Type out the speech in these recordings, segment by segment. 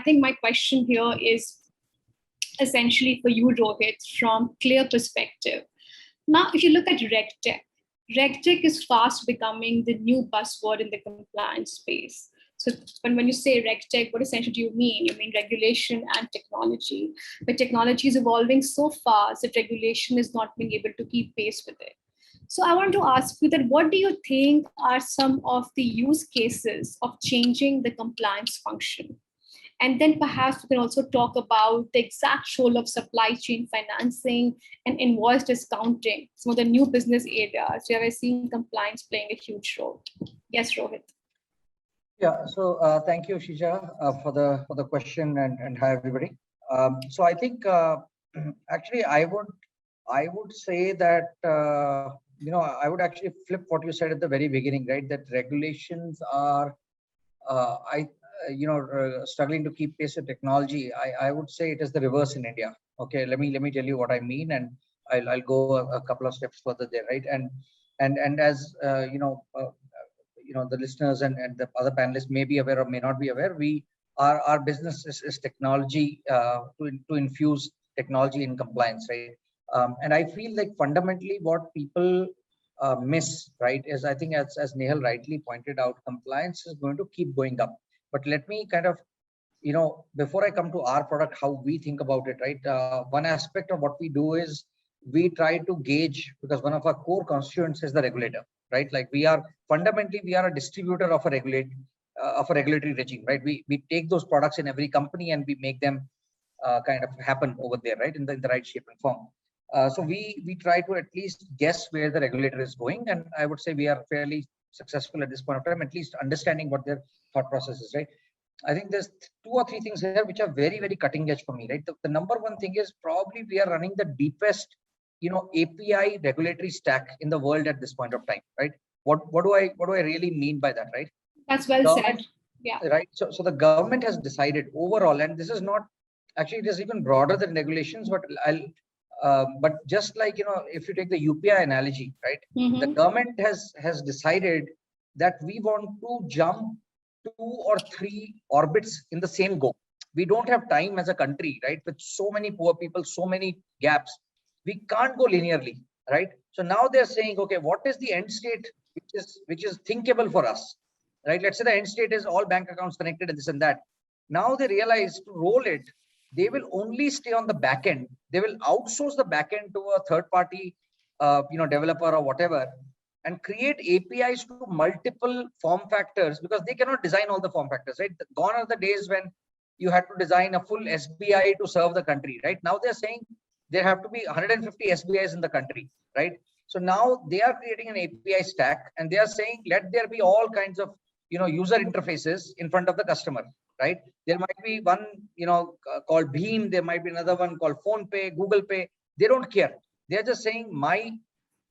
think my question here is essentially for you, Rohit, from clear perspective. Now, if you look at RegTech is fast becoming the new buzzword in the compliance space. So when you say RegTech, what essentially do you mean? You mean regulation and technology. But technology is evolving so fast that regulation is not being able to keep pace with it. So I want to ask you that what do you think are some of the use cases of changing the compliance function? And then perhaps we can also talk about the exact role of supply chain financing and invoice discounting, some of the new business areas where we're seeing compliance playing a huge role. Yes, Rohit. Yeah, so thank you, Shija, for the question, and hi everybody. So I think actually I would say that I would actually flip what you said at the very beginning, right? That regulations are struggling to keep pace with technology. I would say it is the reverse in India. Okay, let me tell you what I mean, and I'll go a couple of steps further there, right? And as the listeners and the other panelists may be aware or may not be aware, our business is technology, to infuse technology in compliance, right? And I feel like fundamentally what people miss, right, is, I think as Nehal rightly pointed out, compliance is going to keep going up. But let me kind of, before I come to our product, how we think about it, right? One aspect of what we do is we try to gauge, because one of our core constituents is the regulator, right? Like we are a distributor of a regulatory regime, right? We take those products in every company and we make them kind of happen over there, right? In the right shape and form. So we try to at least guess where the regulator is going, and I would say we are fairly successful at this point of time, at least understanding what their thought process is, right? I think there's 2 or 3 things here which are very, very cutting edge for me, right? The number one thing is probably we are running the deepest, API regulatory stack in the world at this point of time, right? What do I really mean by that, right? That's well said. Yeah. Right. So the government has decided overall, and this is not actually, it is even broader than regulations, but but just like, if you take the UPI analogy, right? Mm-hmm. The government has decided that we want to jump 2 or 3 orbits in the same go. We don't have time as a country, right? With so many poor people, so many gaps, we can't go linearly, right? So now they're saying, okay, what is the end state which is thinkable for us, right? Let's say the end state is all bank accounts connected and this and that. Now they realize to roll it, they will only stay on the back end. They will outsource the back end to a third party, developer or whatever, and create APIs to multiple form factors, because they cannot design all the form factors, right? Gone are the days when you had to design a full SBI to serve the country, right? Now they're saying there have to be 150 SBIs in the country, right? So now they are creating an API stack, and they are saying, let there be all kinds of, user interfaces in front of the customer, right? There might be one, called Bheem. There might be another one called PhonePe, Google Pay. They don't care. They're just saying my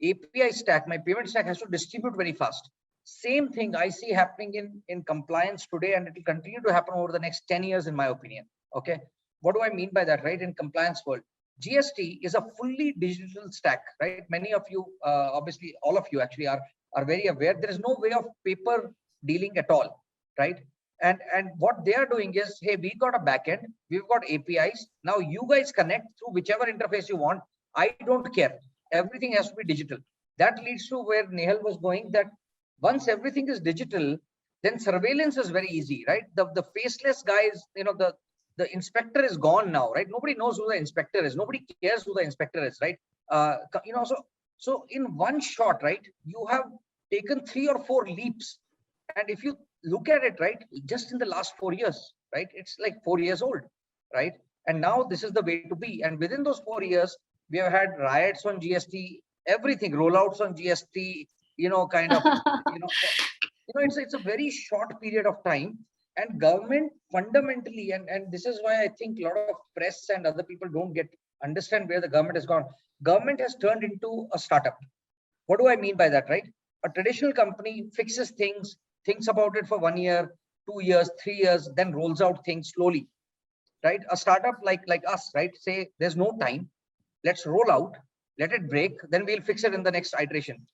API stack, my payment stack has to distribute very fast. Same thing I see happening in compliance today, and it will continue to happen over the next 10 years, in my opinion. Okay. What do I mean by that, right? In compliance world, GST is a fully digital stack, right? Many of you, obviously all of you actually are very aware. There is no way of paper dealing at all, right? And what they are doing is, hey, we got a backend, we've got APIs. Now you guys connect through whichever interface you want. I don't care. Everything has to be digital. That leads to where Nehal was going, that once everything is digital, then surveillance is very easy, right? The faceless guys, the inspector is gone now, right? Nobody knows who the inspector is. Nobody cares who the inspector is, right? So in one shot, right, you have taken 3 or 4 leaps. And if you look at it, right, just in the last 4 years, right, it's like 4 years old, right? And now this is the way to be. And within those 4 years, we have had riots on GST, everything, rollouts on GST, it's a very short period of time. And government fundamentally, and this is why I think a lot of press and other people don't understand where the government has gone. Government has turned into a startup. What do I mean by that, right? A traditional company fixes things, thinks about it for 1 year, 2 years, 3 years, then rolls out things slowly, right? A startup like us, right? Say there's no time, let's roll out, let it break, then we'll fix it in the next iteration.